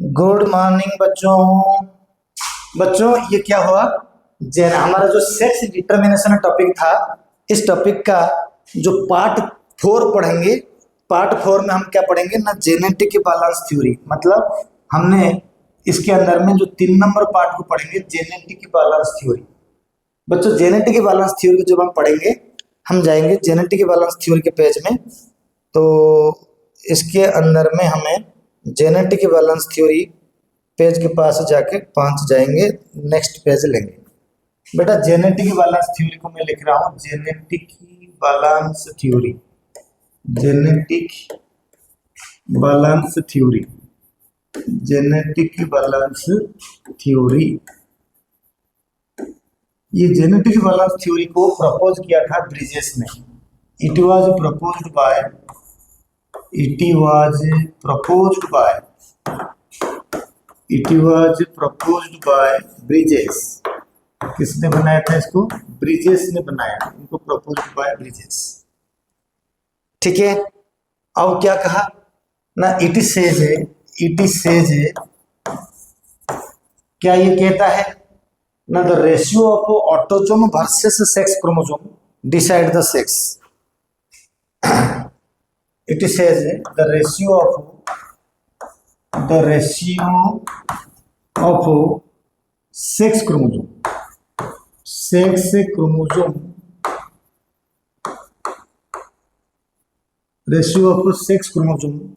Good morning बच्चों। बच्चों ये क्या हुआ, हमारा जो सेक्स डिटर्मिनेशन टॉपिक था, इस टॉपिक का जो पार्ट 4 पढ़ेंगे। पार्ट 4 में हम क्या पढ़ेंगे ना, जेनेटिक बैलेंस थ्योरी। मतलब हमने इसके अंदर में जो 3 नंबर पार्ट को पढ़ेंगे, जेनेटिक बैलेंस थ्योरी। बच्चों जेनेटिक बैलेंस थ्योरी को जब हम पढ़ेंगे, हम जाएंगे जेनेटिक बैलेंस थ्योरी के पेज में। तो इसके अंदर में हमें जेनेटिक बैलेंस थ्योरी पेज के पास जाके पहुंच जाएंगे, नेक्स्ट पेज लेंगे। बेटा जेनेटिक बैलेंस थ्योरी को मैं लिख रहा हूँ genetic balance theory, genetic balance theory, genetic balance theory. ये जेनेटिक बैलेंस थ्योरी को प्रपोज किया था ब्रिजेस ने। It was proposed by, it was proposed by, it was proposed by bridges. किसने बनाया था इसको? ब्रिजेस ने बनाया, इनको proposed by ब्रिजेस। ठीक है, अब क्या कहा ना, इट सेज है, इट सेज है, क्या ये कहता है ना, the ratio of autosome versus sex chromosome decide the sex. It says the ratio of sex chromosome, ratio of sex chromosome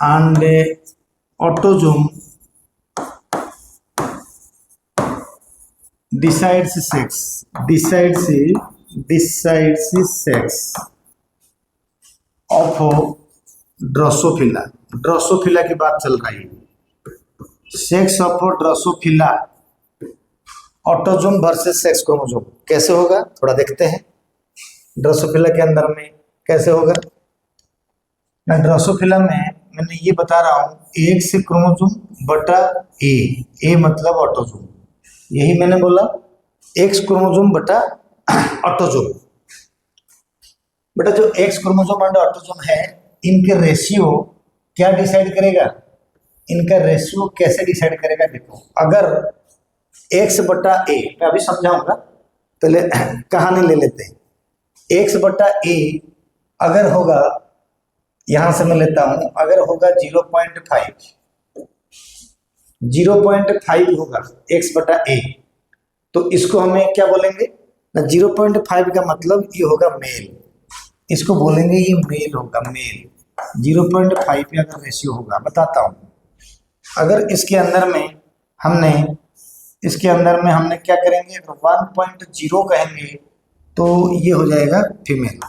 and autosome decides sex of Drosophila. Drosophila की बात चल रही है। Sex of Drosophila, autosome versus sex chromosome कैसे होगा थोड़ा देखते हैं। ड्रोसोफिला के अंदर में कैसे होगा ना, ड्रोसोफिला में मैंने ये बता रहा हूँ, एक्स क्रोमोसोम बटा ए मतलब ऑटोसोम, यही मैंने बोला, एक्स क्रोमोसोम बटा ऑटोसोम। बेटा जो एक्स क्रोमोसोम और ऑटोसोम है, इनके रेशियो क्या डिसाइड करेगा, इनका रेशियो कैसे डिसाइड करेगा। देखो अगर एक्स बटा ए, मैं अभी समझाऊंगा, पहले कहानी ले लेते हैं। एक्स बटा ए अगर होगा, यहां से मैं लेता हूं, अगर होगा 0.5 होगा एक्स बटा ए, तो इसको हमें क्या बोलेंगे ना, 0.5 का मतलब ये होगा मेल, इसको बोलेंगे ये मेल होगा, मेल। 0.5 का अगर रेशियो होगा, बताता हूँ। अगर इसके अंदर में हमने क्या करेंगे, अगर 1.0 कहेंगे तो ये हो जाएगा फीमेल,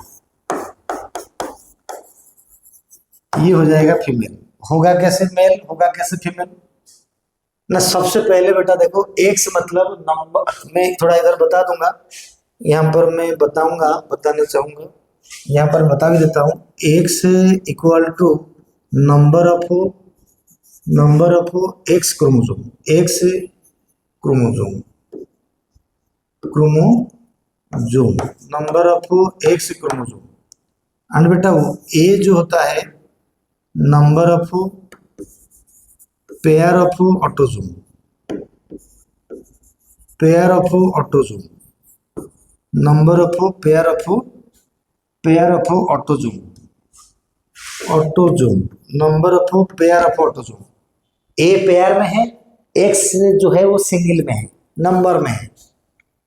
ये हो जाएगा फीमेल। होगा कैसे मेल, होगा कैसे फीमेल ना। सबसे पहले बेटा देखो, एक्स मतलब नंबर, मैं थोड़ा इधर बता दूंगा, यहाँ पर मैं बताऊंगा, बताना चाहूंगा, यहाँ पर बता भी देता हूँ। X equal to number of X chromosome, X chromosome, number of X chromosome. And बेटा वो ए जो होता है number of pair of autosome, number of pair of autosome, number of pair of autosome. A pair में है, x जो है वो सिंगल में है, नंबर में है।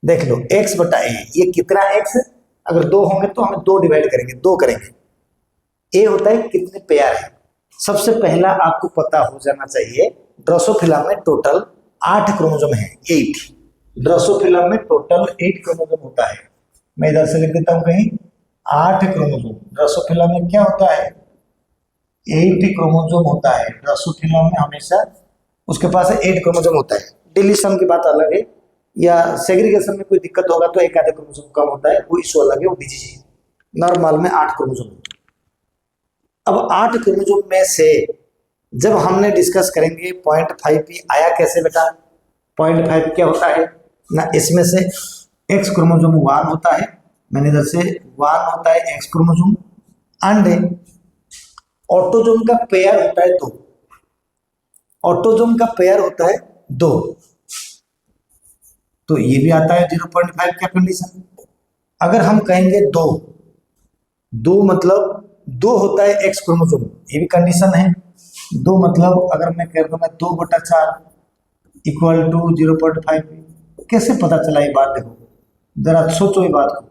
देख लो एक्स बटा ए, ये कितना एक्स, अगर 2 होंगे तो हमें 2 डिवाइड करेंगे, 2 करेंगे। ए होता है कितने पेयर है। सबसे पहला आपको पता हो जाना चाहिए, ड्रोसोफिला में टोटल 8 क्रोमोसोम है, 8। ड्रोसोफिला में टोटल 8 क्रोमोसोम होता है। मैं इधर से लिख देता हूं कहीं, 8 क्रोमोसोम। ड्रोसोफिला में क्या होता है, 8 क्रोमोसोम होता है। ड्रोसोफिला में हमेशा उसके पास 8 क्रोमोसोम होता है। डिलीशन की बात अलग है, या सेग्रीगेशन में कोई दिक्कत होगा तो एक आधे क्रोमोसोम कम होता है, वो इशू अलग है, वो डिजीज है। नॉर्मल में 8 क्रोमोसोम। अब 8 क्रोमोसोम में से जब हमने डिस्कस करेंगे 0.5 भी आया कैसे बेटा, 0.5 क्या होता है ना, इसमें से एक्स क्रोमोसोम 1 होता है, मैंने इधर से 1 होता है एक्स क्रोमोसोम, एंड ऑटोजोम का पेयर होता है 2। ऑटोजोम का पेयर होता है 2, तो ये भी आता है 0.5 क्या कंडीशन। अगर हम कहेंगे 2 मतलब 2 होता है एक्स क्रोमोसोम, ये भी कंडीशन है। 2 मतलब अगर मैं कह दूंगा 2/4 इक्वल टू 0.5, कैसे पता चला ये बात? देखो जरा सोचो ये बात को,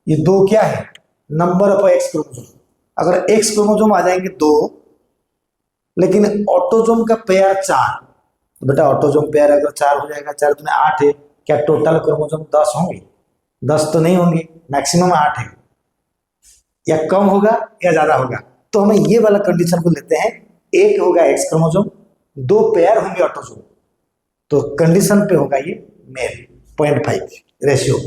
ये 2 क्या है? Number of X chromosome. अगर एक्स क्रोमोसोम आ जाएंगे 2, लेकिन ऑटोजोम का पेयर 4, तो बेटा ऑटोजोम पेयर अगर 4 हो जाएगा, 4 में 8 है, क्या टोटल क्रोमोसोम 10 होंगे? 10 तो नहीं होंगे, मैक्सिमम 8 है, या कम होगा या ज्यादा होगा। तो हमें ये वाला कंडीशन को लेते हैं, एक होगा एक्स क्रोमोसोम, 2 पेयर होंगे ऑटोजोम, तो कंडीशन पे होगा ये मेल 0.5 रेशियो।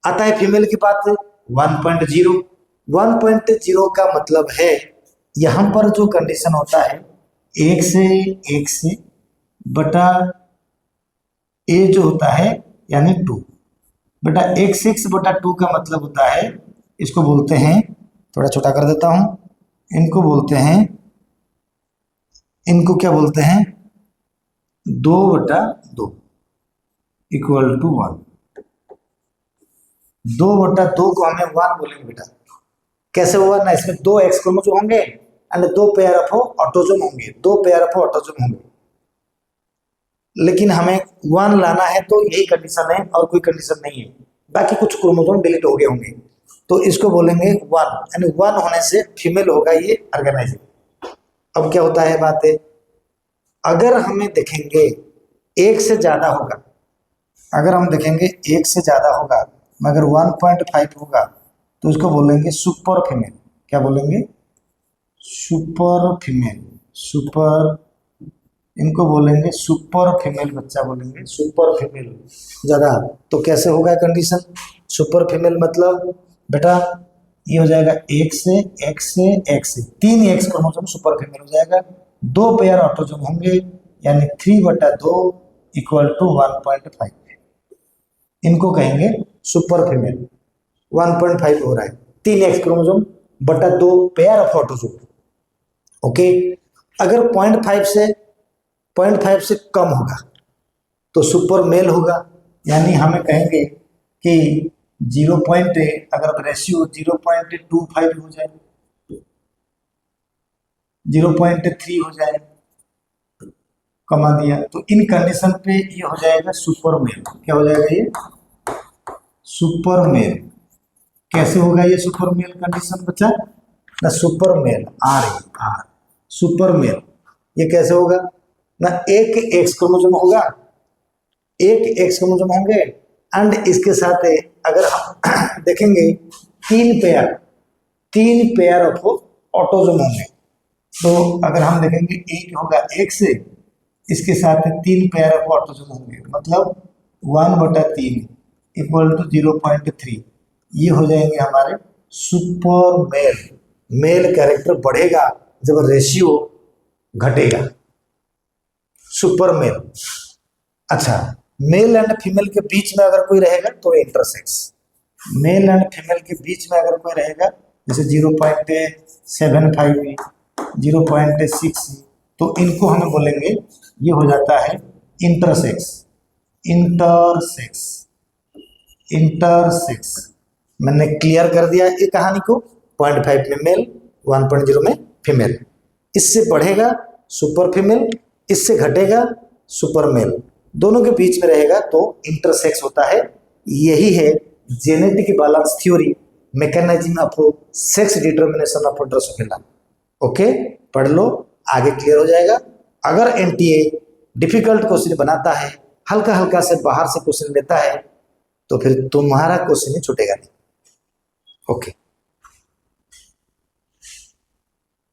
आता है फीमेल की बात 1.0। 1.0 का मतलब है यहां पर जो कंडीशन होता है 1 से बटा ए जो होता है यानी 2 बेटा 1/6/2 का मतलब होता है, इसको बोलते हैं, थोड़ा छोटा कर देता हूं, इनको बोलते हैं, इनको क्या बोलते हैं 2/2 इक्वल टू 1। 2/2 को हमें 1 बोलेंगे बेटा। कैसे होगा ना, इसमें 2 एक्स क्रोमोसोम होंगे एंड 2 पेयर ऑफ ऑटोजोम होंगे, 2 पेयर ऑफ ऑटोजोम होंगे, लेकिन हमें 1 लाना है, तो यही कंडीशन है और कोई कंडीशन नहीं है। बाकी कुछ क्रोमोसोम डिलीट हो गए होंगे, तो इसको बोलेंगे 1, यानी 1 होने से फीमेल होगा ये ऑर्गेनाइजर। अब क्या होता है बात है, अगर हमें देखेंगे 1 से ज्यादा होगा, अगर हम देखेंगे 1 से ज्यादा होगा मगर 1.5 होगा, तो इसको बोलेंगे सुपर फीमेल। क्या बोलेंगे? Super female. सुपर, इनको बोलेंगे सुपर फीमेल बच्चा बोलेंगे, सुपर फीमेल ज्यादा। तो कैसे होगा कंडीशन? सुपर फीमेल मतलब बेटा ये हो जाएगा 1 से X से X से 3 एक्स क्रोमोसोम सुपर फीमेल हो जाएगा, 2 पेयर ऑटोजोम होंगे, यानी 3/2 इक्वल टू 1.5, इनको कहेंगे सुपर फीमेल। 1.5 हो रहा है, 3 एक्स क्रोमोसोम बटा 2 पेयर ऑफ ऑटोजोम। ओके, अगर 0.5 से कम होगा तो सुपर मेल होगा, यानी हमें कहेंगे कि 0. अगर रेशियो 0.25 हो जाए, 0.3 हो जाए, कमा दिया, तो इन कंडीशन पे ये हो जाएगा सुपर मेल। क्या हो जाएगा ये? Super male. कैसे होगा ये सुपर मेल कंडीशन बच्चा? ना super male or super male, ये कैसे होगा ना, एक एक्स क्रोमोसोम होगा, एक एक्स क्रोमोसोम होंगे एंड इसके साथ अगर हम देखेंगे 3 पेयर ऑफ ऑटोजोम होंगे, तो अगर हम देखेंगे एक होगा एक्स, इसके साथ 3 पेयर ऑफ ऑटोजोम होंगे, मतलब 1/3 इक्वल टू 0.3, ये हो जाएंगे हमारे सुपर मेल। मेल कैरेक्टर बढ़ेगा जब रेशियो घटेगा, सुपर मेल। अच्छा, मेल एंड फीमेल के बीच में अगर कोई रहेगा तो इंटरसेक्स। मेल एंड फीमेल के बीच में अगर कोई रहेगा जैसे 0.75, 0.6, तो इनको हम बोलेंगे, ये हो जाता है इंटरसेक्स। इंटरसेक्स, इंटरसेक्स मैंने क्लियर कर दिया ये कहानी को। 0.5 में मेल, 1.0 में फीमेल। इससे बढ़ेगा सुपर फीमेल, इससे घटेगा सुपर मेल, दोनों के बीच में रहेगा तो इंटरसेक्स होता है। यही है genetic balance theory, mechanism of sex determination of Drosophila. Okay, पढ़ लो, आगे क्लियर हो जाएगा। अगर एनटीए डिफिकल्ट क्वेश्चन बनाता है, हल्का हल्का से बाहर से क्वेश्चन लेता है, तो फिर तुम्हारा क्वेश्चन ही छूटेगा नहीं। ओके।